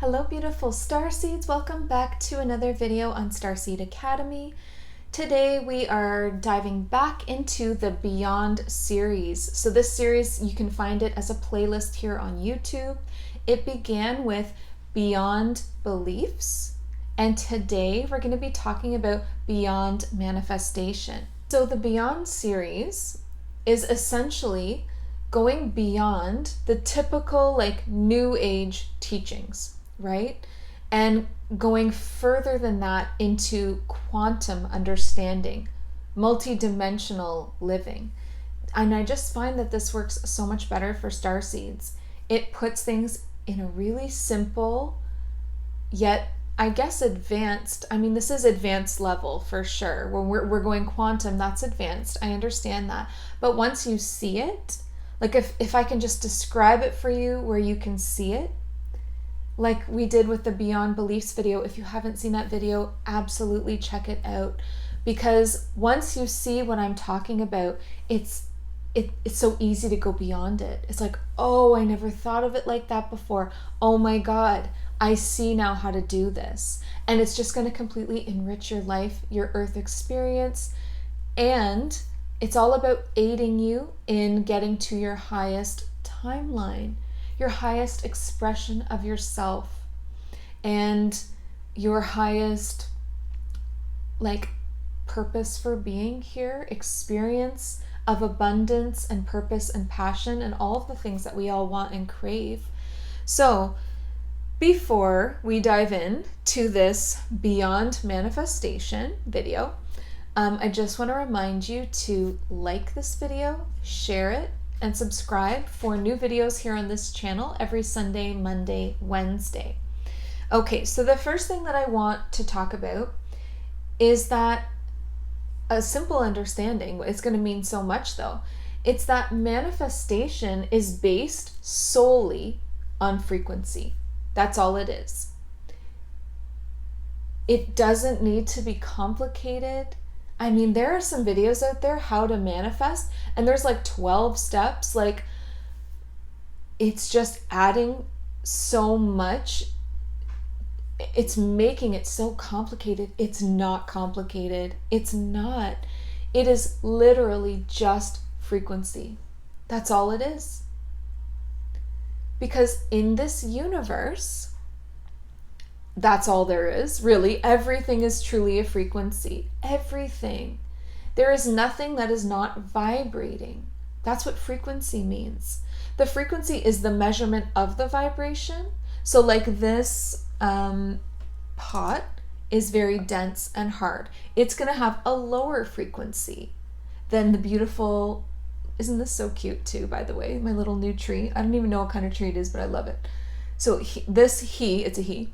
Hello beautiful starseeds, welcome back to another video on Starseed Academy. Today we are diving back into the Beyond series. So this series, you can find it as a playlist here on YouTube. It began with Beyond Beliefs, and today we're going to be talking about Beyond Manifestation. So the Beyond series is essentially going beyond the typical new age teachings, right? And going further than that into quantum understanding, multidimensional living. And I just find that this works so much better for starseeds. It puts things in a really simple, yet I guess advanced. I mean, this is advanced level for sure. When we're going quantum, that's advanced. I understand that. But once you see it, if I can just describe it for you where you can see it, like we did with the Beyond Beliefs video. If you haven't seen that video, absolutely check it out. Because once you see what I'm talking about, it's so easy to go beyond it. It's like, oh, I never thought of it like that before. Oh my God, I see now how to do this. And it's just going to completely enrich your life, your earth experience. And it's all about aiding you in getting to your highest timeline, your highest expression of yourself, and your highest purpose for being here, experience of abundance and purpose and passion and all of the things that we all want and crave. So before we dive in to this Beyond Manifestation video, I just want to remind you to like this video, share it, and subscribe for new videos here on this channel every Sunday, Monday, Wednesday. Okay, so the first thing that I want to talk about is that a simple understanding, it's going to mean so much though, it's that manifestation is based solely on frequency. That's all it is. It doesn't need to be complicated. I mean, there are some videos out there how to manifest, and there's 12 steps. It's just adding so much. It's making it so complicated. It's not complicated. It's not. It is literally just frequency. That's all it is. Because in this universe, that's all there is, really. Everything is truly a frequency. Everything. There is nothing that is not vibrating. That's what frequency means. The frequency is the measurement of the vibration. So this pot is very dense and hard. It's going to have a lower frequency than the beautiful, isn't this so cute too, by the way, my little new tree. I don't even know what kind of tree it is, but I love it. So it's a he.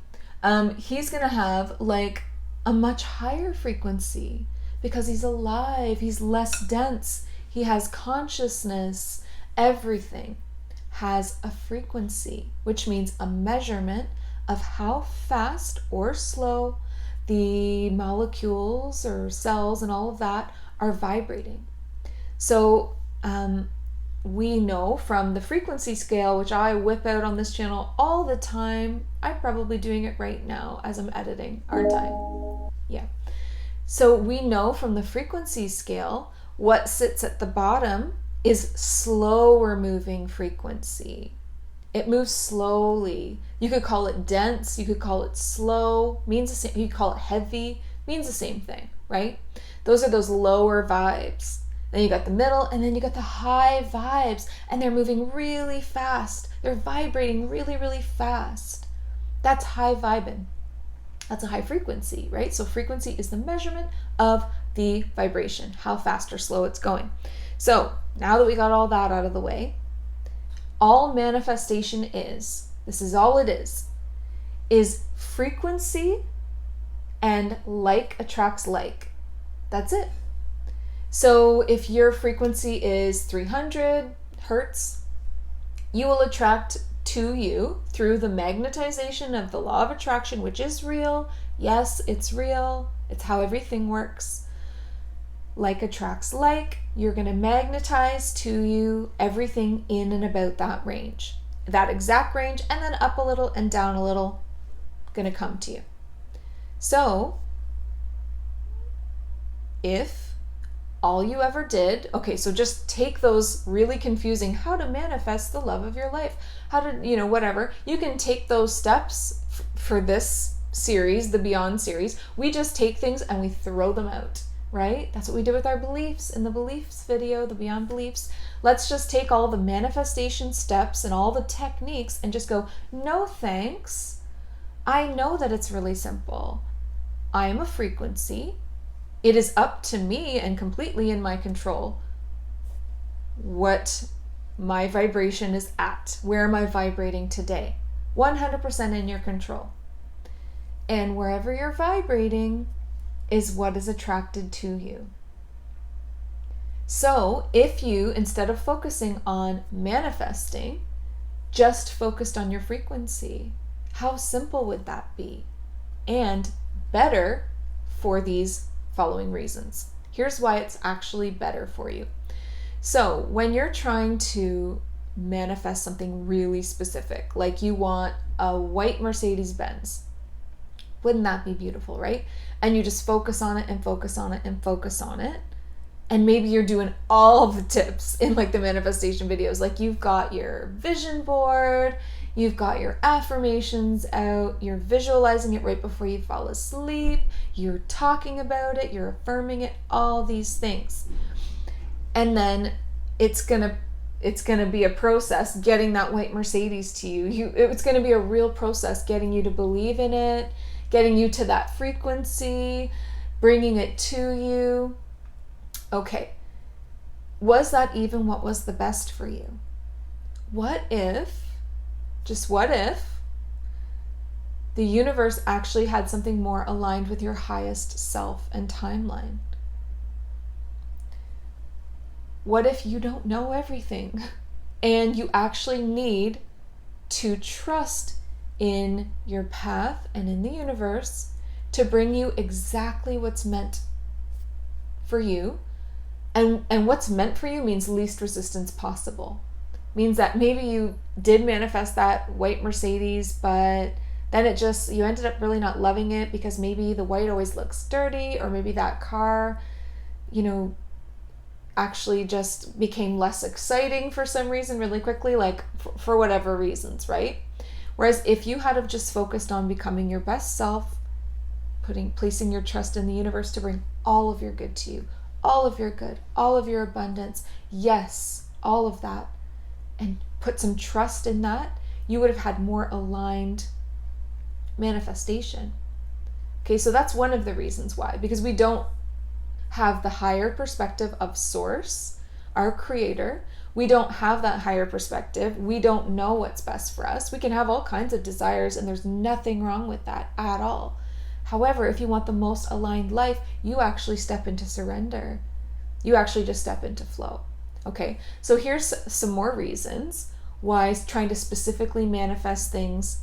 He's gonna have a much higher frequency because he's alive, he's less dense, he has consciousness. Everything has a frequency, which means a measurement of how fast or slow the molecules or cells and all of that are vibrating. So we know from the frequency scale, which I whip out on this channel all the time. I'm probably doing it right now as I'm editing, aren't I? Yeah. So we know from the frequency scale, what sits at the bottom is slower moving frequency. It moves slowly. You could call it dense, you could call it slow, means the same. You could call it heavy, means the same thing, right? Those are those lower vibes. Then you got the middle, and then you got the high vibes, and they're moving really fast. They're vibrating really, really fast. That's high vibing. That's a high frequency, right? So frequency is the measurement of the vibration, how fast or slow it's going. So now that we got all that out of the way, all manifestation is, this is all it is frequency and like attracts like. That's it. So if your frequency is 300 hertz, you will attract to you through the magnetization of the law of attraction, which is real. Yes, it's real. It's how everything works. Like attracts like. You're going to magnetize to you everything in and about that range, that exact range, and then up a little and down a little. going to come to you. So if all you ever did, okay, so just take those really confusing, how to manifest the love of your life, how to, whatever. You can take those steps for this series, the Beyond series. We just take things and we throw them out, right? That's what we did with our beliefs in the beliefs video, the Beyond Beliefs. Let's just take all the manifestation steps and all the techniques and just go, no thanks. I know that it's really simple. I am a frequency. It is up to me and completely in my control what my vibration is at. Where am I vibrating today? 100% in your control. And wherever you're vibrating is what is attracted to you. So if you, instead of focusing on manifesting, just focused on your frequency, how simple would that be? And better for these following reasons. Here's why it's actually better for you. So when you're trying to manifest something really specific, like you want a white Mercedes-Benz, wouldn't that be beautiful, right? And you just focus on it and focus on it and focus on it. And maybe you're doing all the tips in like the manifestation videos. Like you've got your vision board, you've got your affirmations out, you're visualizing it right before you fall asleep, you're talking about it, you're affirming it, all these things. And then it's gonna be a process getting that white Mercedes to you. It's gonna be a real process getting you to believe in it, getting you to that frequency, bringing it to you. Okay, was that even what was the best for you? What if, just what if, the universe actually had something more aligned with your highest self and timeline? What if you don't know everything and you actually need to trust in your path and in the universe to bring you exactly what's meant for you? And what's meant for you means least resistance possible. Means that maybe you did manifest that white Mercedes, but then you ended up really not loving it because maybe the white always looks dirty, or maybe that car, actually just became less exciting for some reason really quickly, like for whatever reasons, right? Whereas if you had have just focused on becoming your best self, placing your trust in the universe to bring all of your good to you, all of your good, all of your abundance, yes, all of that, and put some trust in that, you would have had more aligned manifestation. Okay, so that's one of the reasons why, because we don't have the higher perspective of Source, our creator. We don't have that higher perspective. We don't know what's best for us. We can have all kinds of desires, and there's nothing wrong with that at all. However, if you want the most aligned life, you actually step into surrender. You actually just step into flow. Okay, so here's some more reasons why trying to specifically manifest things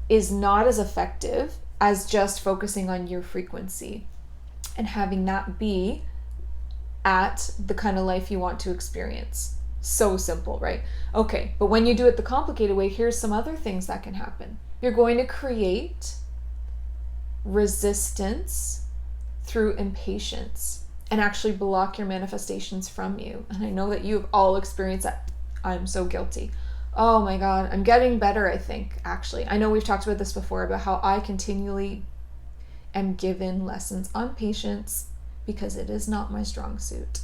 is not as effective as just focusing on your frequency and having that be at the kind of life you want to experience. So simple, right? Okay, but when you do it the complicated way, here's some other things that can happen. You're going to create resistance through impatience and actually block your manifestations from you. And I know that you've all experienced that. I'm so guilty. Oh my God, I'm getting better, I think, actually. I know we've talked about this before, about how I continually am given lessons on patience because it is not my strong suit.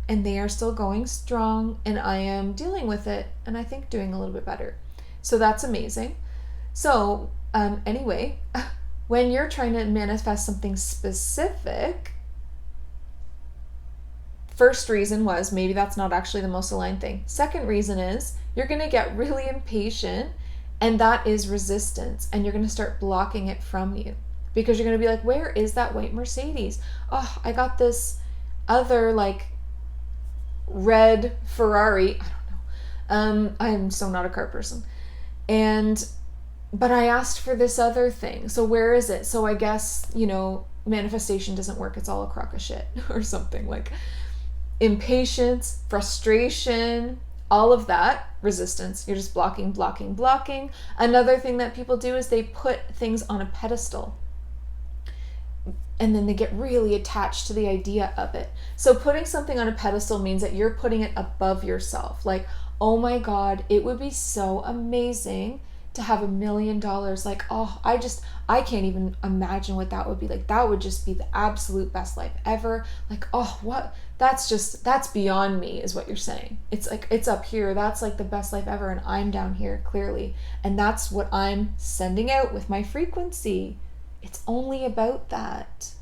And they are still going strong, and I am dealing with it, and I think doing a little bit better. So that's amazing. So anyway, when you're trying to manifest something specific, first reason was maybe that's not actually the most aligned thing. Second reason is you're going to get really impatient, and that is resistance, and you're going to start blocking it from you because you're going to be like, where is that white Mercedes? Oh, I got this other like red Ferrari. I don't know. I'm so not a car person. But I asked for this other thing. So where is it? So I guess, manifestation doesn't work. It's all a crock of shit or something. Like impatience, frustration, All of that resistance, you're just blocking, blocking, blocking. Another thing that people do is they put things on a pedestal, and then they get really attached to the idea of it. So putting something on a pedestal means that you're putting it above yourself. Like, oh my God, it would be so amazing to have $1 million. Like, oh, I can't even imagine what that would be like. That would just be the absolute best life ever. Like, oh, what? That's beyond me, is what you're saying. It's like, it's up here. That's like the best life ever. And I'm down here, clearly. And that's what I'm sending out with my frequency. It's only about that.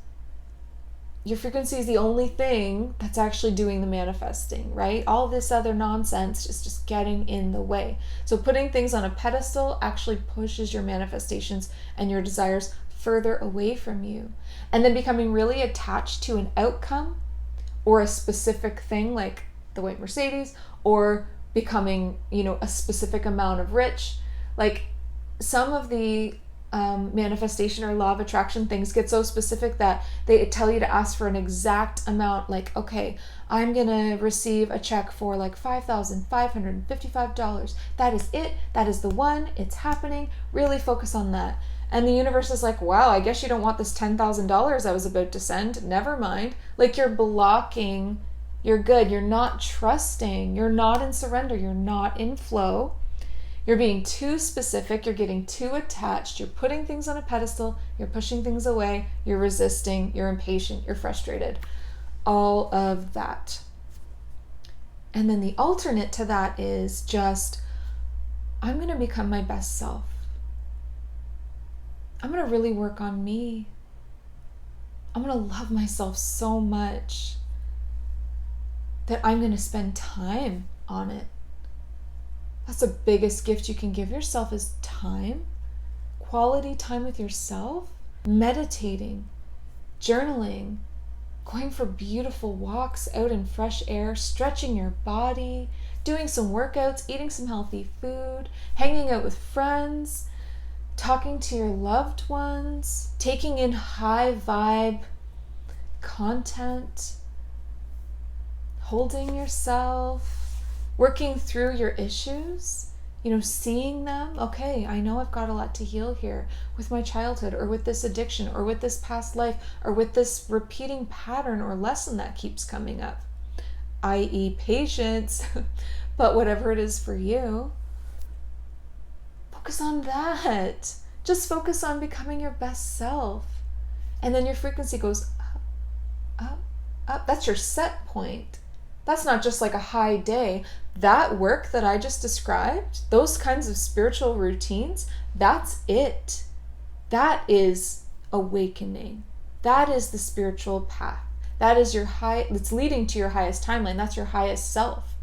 Your frequency is the only thing that's actually doing the manifesting, right? All this other nonsense is just getting in the way. So putting things on a pedestal actually pushes your manifestations and your desires further away from you. And then becoming really attached to an outcome or a specific thing, like the white Mercedes, or becoming, a specific amount of rich. Like, some of the manifestation or law of attraction things get so specific that they tell you to ask for an exact amount. Like, okay, I'm gonna receive a check for like $5,555. That is it. That is the one. It's happening. Really focus on that. And the universe is like, wow, I guess you don't want this $10,000 I was about to send. Never mind. Like, you're blocking your good. You're not trusting. You're not in surrender. You're not in flow. You're being too specific, you're getting too attached, you're putting things on a pedestal, you're pushing things away, you're resisting, you're impatient, you're frustrated. All of that. And then the alternate to that is just, I'm going to become my best self. I'm going to really work on me. I'm going to love myself so much that I'm going to spend time on it. That's the biggest gift you can give yourself, is time, quality time with yourself, meditating, journaling, going for beautiful walks out in fresh air, stretching your body, doing some workouts, eating some healthy food, hanging out with friends, talking to your loved ones, taking in high vibe content, holding yourself, working through your issues, seeing them. Okay, I know I've got a lot to heal here with my childhood, or with this addiction, or with this past life, or with this repeating pattern or lesson that keeps coming up, i.e. patience. But whatever it is for you, focus on that. Just focus on becoming your best self. And then your frequency goes up, up, up. That's your set point. That's not just like a high day. That work that I just described, those kinds of spiritual routines, that's it. That is awakening. That is the spiritual path. That is it's leading to your highest timeline. That's your highest self.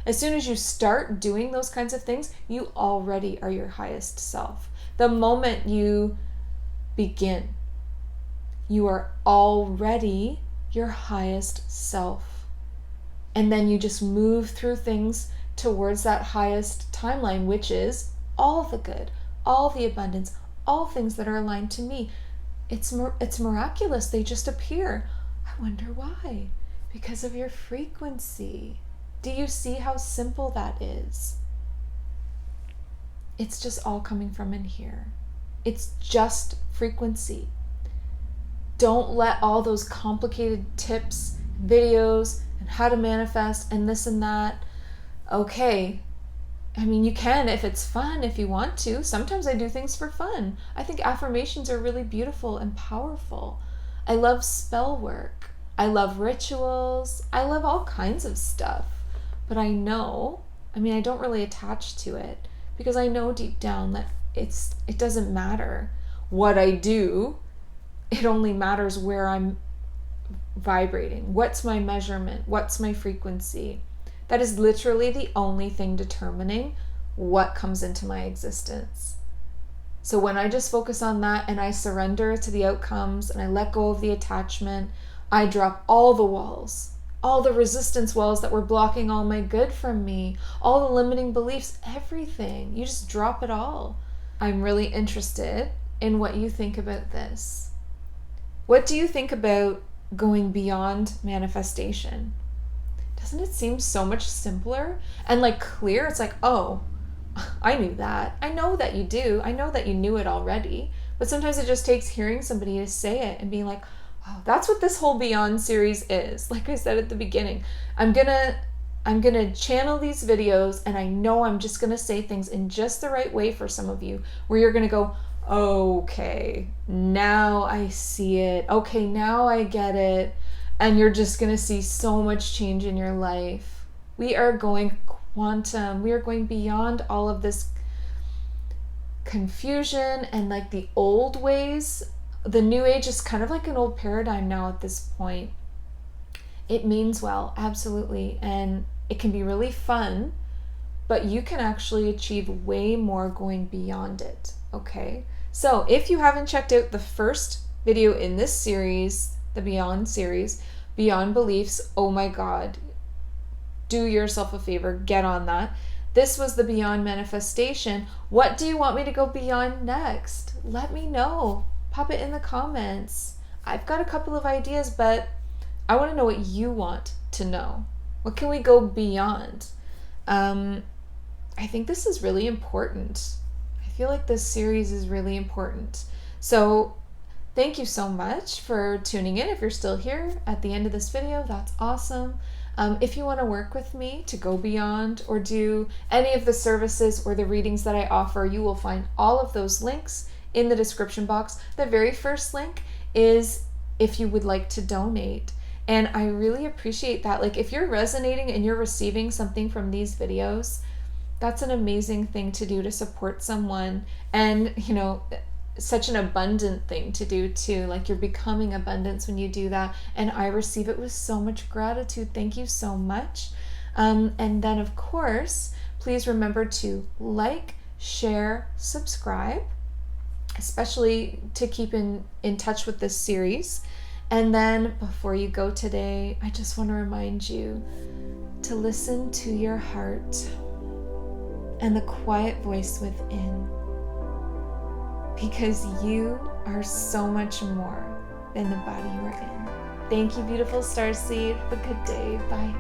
As soon as you start doing those kinds of things, you already are your highest self. The moment you begin, you are already your highest self. And then you just move through things towards that highest timeline, which is all the good, all the abundance, all things that are aligned to me. It's miraculous. They just appear. I wonder why. Because of your frequency. Do you see how simple that is? It's just all coming from in here. It's just frequency. Don't let all those complicated tips, videos, and how to manifest and this and that. Okay, I mean, you can if it's fun, if you want to. Sometimes I do things for fun. I think affirmations are really beautiful and powerful. I love spell work. I love rituals. I love all kinds of stuff. But I don't really attach to it, because I know deep down that it doesn't matter what I do. It only matters where I'm vibrating. What's my measurement? What's my frequency? That is literally the only thing determining what comes into my existence. So when I just focus on that and I surrender to the outcomes and I let go of the attachment, I drop all the walls, all the resistance walls that were blocking all my good from me, all the limiting beliefs, everything. You just drop it all. I'm really interested in what you think about this. What do you think about going beyond manifestation? doesn't it seem so much simpler and like clear? It's like, oh, I knew that. I know that you do. I know that you knew it already. But sometimes it just takes hearing somebody to say it and being like, oh, that's what this whole Beyond series is. Like I said at the beginning, I'm gonna channel these videos, and I know I'm just gonna say things in just the right way for some of you, where you're gonna go, okay, now I see it. Okay, now I get it. And you're just gonna see so much change in your life. We are going quantum. We are going beyond all of this confusion and like the old ways. The new age is kind of like an old paradigm now at this point. It means well, absolutely, and it can be really fun, but you can actually achieve way more going beyond it, okay? So if you haven't checked out the first video in this series, the Beyond series, Beyond Beliefs, oh my God, do yourself a favor, get on that. This was the Beyond Manifestation. What do you want me to go beyond next? Let me know. Pop it in the comments. I've got a couple of ideas, but I want to know what you want to know. What can we go beyond? I think this is really important. I feel like this series is really important. So thank you so much for tuning in. If you're still here at the end of this video, that's awesome. If you want to work with me to go beyond or do any of the services or the readings that I offer, you will find all of those links in the description box. The very first link is if you would like to donate. And I really appreciate that. Like if you're resonating and you're receiving something from these videos, that's an amazing thing to do to support someone. And, you know, such an abundant thing to do too. Like you're becoming abundance when you do that. And I receive it with so much gratitude. Thank you so much. And then of course, please remember to like, share, subscribe, especially to keep in touch with this series. And then before you go today, I just want to remind you to listen to your heart and the quiet voice within, because you are so much more than the body you are in. Thank you, beautiful starseed. Have a good day. Bye.